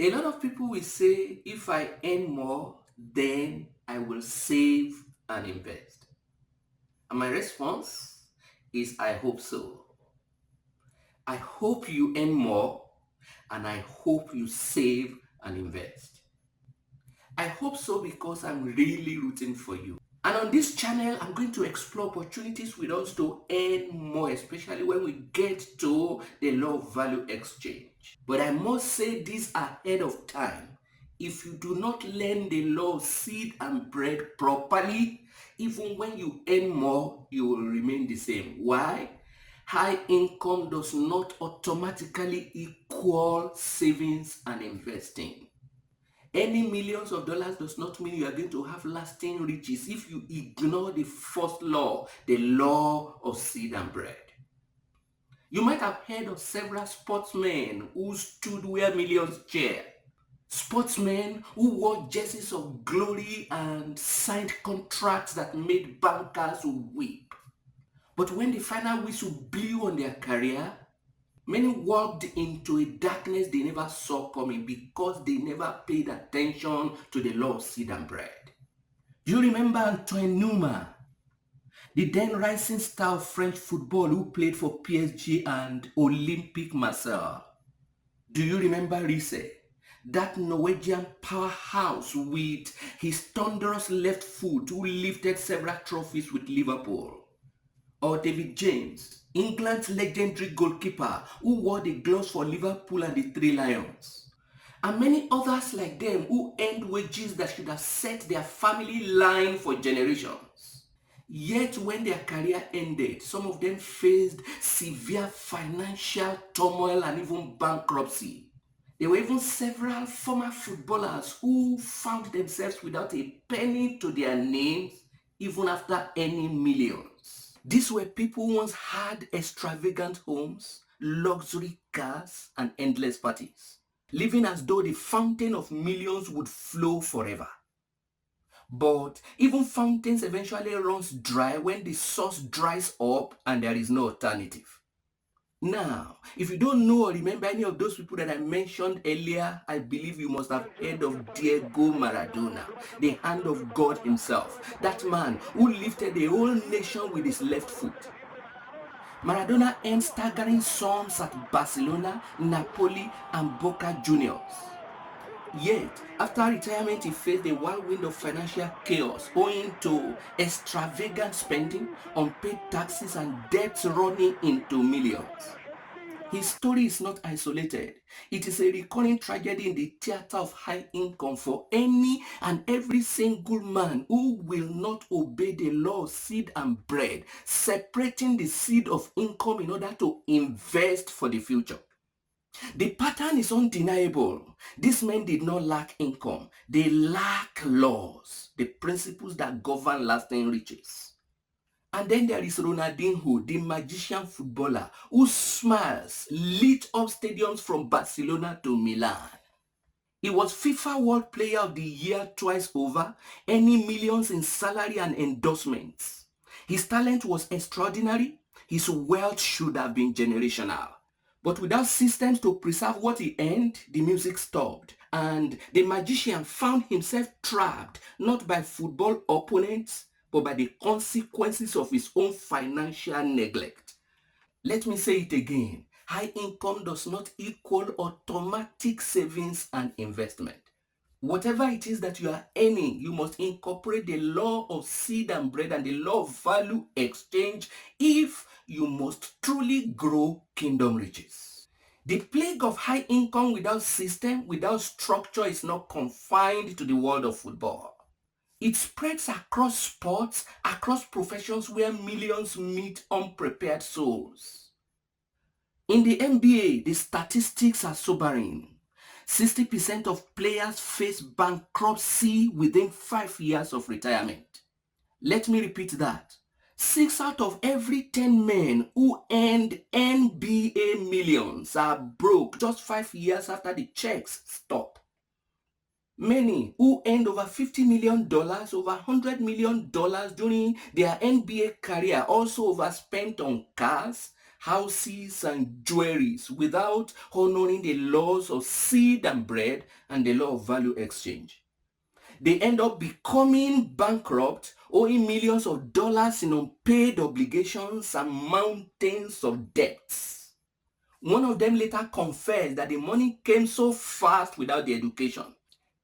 A lot of people will say, if I earn more, then I will save and invest. And my response is, I hope so. I hope you earn more and I hope you save and invest. I hope so because I'm really rooting for you. And on this channel, I'm going to explore opportunities with us to earn more, especially when we get to the law of value exchange. But I must say this ahead of time. If you do not learn the law of seed and bread properly, even when you earn more, you will remain the same. Why? High income does not automatically equal savings and investing. Earning millions of dollars does not mean you are going to have lasting riches if you ignore the first law, the law of seed and bread. You might have heard of several sportsmen who stood where millions cheer. Sportsmen who wore jerseys of glory and signed contracts that made bankers weep. But when the final whistle blew on their career, many walked into a darkness they never saw coming because they never paid attention to the law of seed and bread. Do you remember Antoine, the then rising star of French football who played for PSG and Olympique Marseille? Do you remember Riise, that Norwegian powerhouse with his thunderous left foot who lifted several trophies with Liverpool? Or David James, England's legendary goalkeeper who wore the gloves for Liverpool and the Three Lions? And many others like them who earned wages that should have set their family line for generations. Yet when their career ended, some of them faced severe financial turmoil and even bankruptcy. There were even several former footballers who found themselves without a penny to their names even after earning millions. These were people who once had extravagant homes, luxury cars, and endless parties, living as though the fountain of millions would flow forever. But even fountains eventually runs dry when the source dries up and there is no alternative. Now, if you don't know or remember any of those people that I mentioned earlier, I believe you must have heard of Diego Maradona, the hand of God himself, that man who lifted the whole nation with his left foot. Maradona earned staggering sums at Barcelona, Napoli, and Boca Juniors. Yet, after retirement, he faced a whirlwind of financial chaos owing to extravagant spending, unpaid taxes, and debts running into millions. His story is not isolated. It is a recurring tragedy in the theater of high income for any and every single man who will not obey the law of seed and bread, separating the seed of income in order to invest for the future. The pattern is undeniable. These men did not lack income. They lack laws, the principles that govern lasting riches. And then there is Ronaldinho, the magician footballer whose smiles lit up stadiums from Barcelona to Milan. He was FIFA World Player of the Year twice over, earning millions in salary and endorsements. His talent was extraordinary. His wealth should have been generational. But without systems to preserve what he earned, the music stopped. And the magician found himself trapped, not by football opponents, but by the consequences of his own financial neglect. Let me say it again. High income does not equal automatic savings and investment. Whatever it is that you are earning, you must incorporate the law of seed and bread and the law of value exchange if you must truly grow kingdom riches. The plague of high income without system, without structure is not confined to the world of football. It spreads across sports, across professions where millions meet unprepared souls. In the NBA, the statistics are sobering. 60% of players face bankruptcy within 5 years of retirement. Let me repeat that. 6 out of every 10 men who earned NBA millions are broke just 5 years after the checks stop. Many who earned over $50 million, over $100 million during their NBA career also overspent on cars, houses, and jewelries without honoring the laws of seed and bread and the law of value exchange. They end up becoming bankrupt, owing millions of dollars in unpaid obligations and mountains of debts. One of them later confessed that the money came so fast without the education.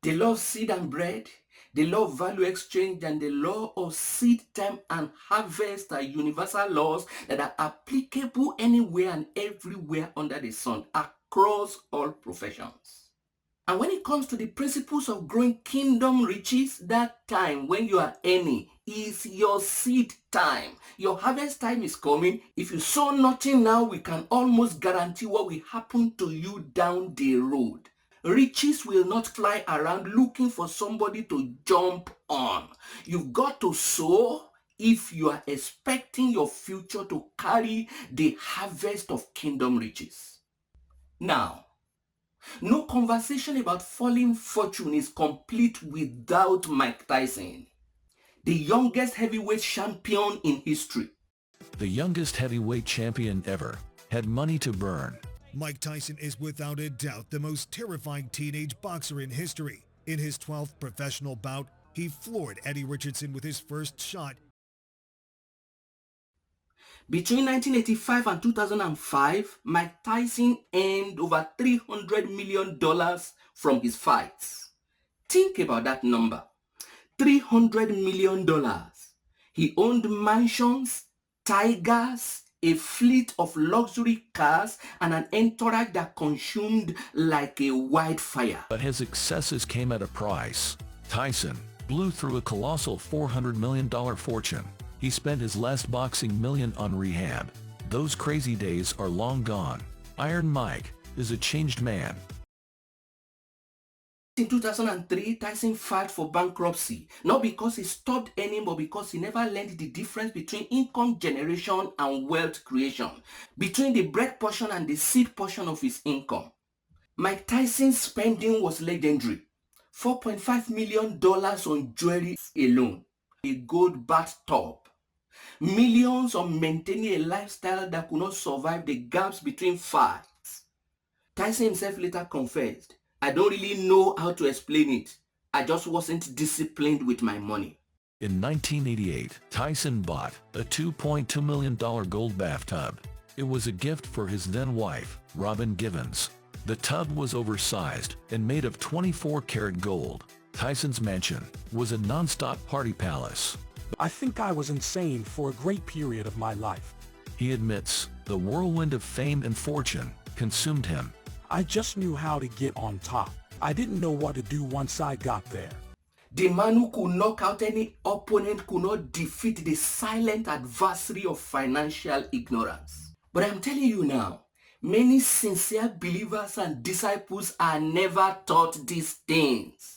The law of seed and bread, the law of value exchange, and the law of seed time and harvest are universal laws that are applicable anywhere and everywhere under the sun, across all professions. And when it comes to the principles of growing kingdom riches, that time when you are earning is your seed time. Your harvest time is coming. If you sow nothing now, we can almost guarantee what will happen to you down the road. Riches will not fly around looking for somebody to jump on. You've got to sow if you are expecting your future to carry the harvest of kingdom riches. Now, no conversation about falling fortune is complete without Mike Tyson, the youngest heavyweight champion in history. The youngest heavyweight champion ever had money to burn. Mike Tyson is without a doubt the most terrifying teenage boxer in history. In his 12th professional bout, he floored Eddie Richardson with his first shot. Between 1985 and 2005, Mike Tyson earned over $300 million from his fights. Think about that number. $300 million. He owned mansions, tigers, a fleet of luxury cars, and an entourage that consumed like a wildfire. But his excesses came at a price. Tyson blew through a colossal $400 million fortune. He spent his last boxing million on rehab. Those crazy days are long gone. Iron Mike is a changed man. In 2003, Tyson filed for bankruptcy, not because he stopped earning, but because he never learned the difference between income generation and wealth creation, between the bread portion and the seed portion of his income. Mike Tyson's spending was legendary. $4.5 million on jewelry alone, a gold bathtub, millions on maintaining a lifestyle that could not survive the gaps between fights. Tyson himself later confessed, "I don't really know how to explain it. I just wasn't disciplined with my money." In 1988, Tyson bought a $2.2 million gold bathtub. It was a gift for his then-wife, Robin Givens. The tub was oversized and made of 24-karat gold. Tyson's mansion was a non-stop party palace. I think I was insane for a great period of my life. He admits the whirlwind of fame and fortune consumed him. I just knew how to get on top. I didn't know what to do once I got there. The man who could knock out any opponent could not defeat the silent adversary of financial ignorance. But I'm telling you now, many sincere believers and disciples are never taught these things.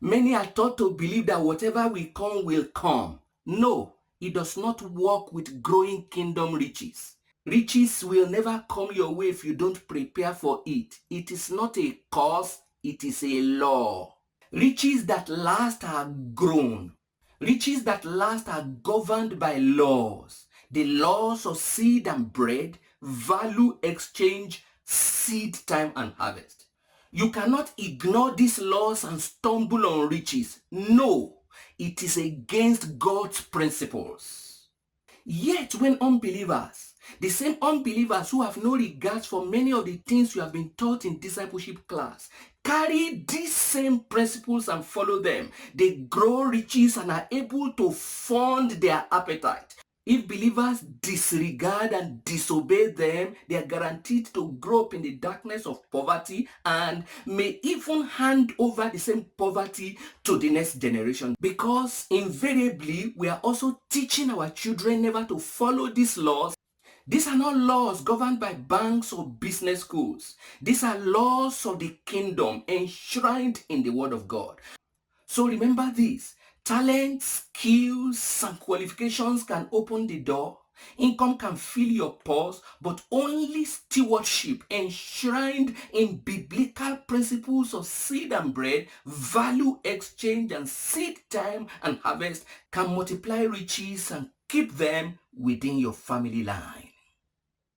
Many are taught to believe that whatever will come will come. No, it does not work with growing kingdom riches. Riches will never come your way if you don't prepare for it. It is not a cause, it is a law. Riches that last are grown. Riches that last are governed by laws. The laws of seed and bread, value exchange, seed time and harvest. You cannot ignore these laws and stumble on riches. No, it is against God's principles. Yet when unbelievers, the same unbelievers who have no regards for many of the things you have been taught in discipleship class, carry these same principles and follow them, they grow riches and are able to fund their appetite. If believers disregard and disobey them, they are guaranteed to grow up in the darkness of poverty and may even hand over the same poverty to the next generation. Because invariably, we are also teaching our children never to follow these laws. These are not laws governed by banks or business schools. These are laws of the kingdom enshrined in the Word of God. So remember this. Talents, skills, and qualifications can open the door. Income can fill your purse, but only stewardship enshrined in biblical principles of seed and bread, value exchange, and seed time and harvest can multiply riches and keep them within your family line.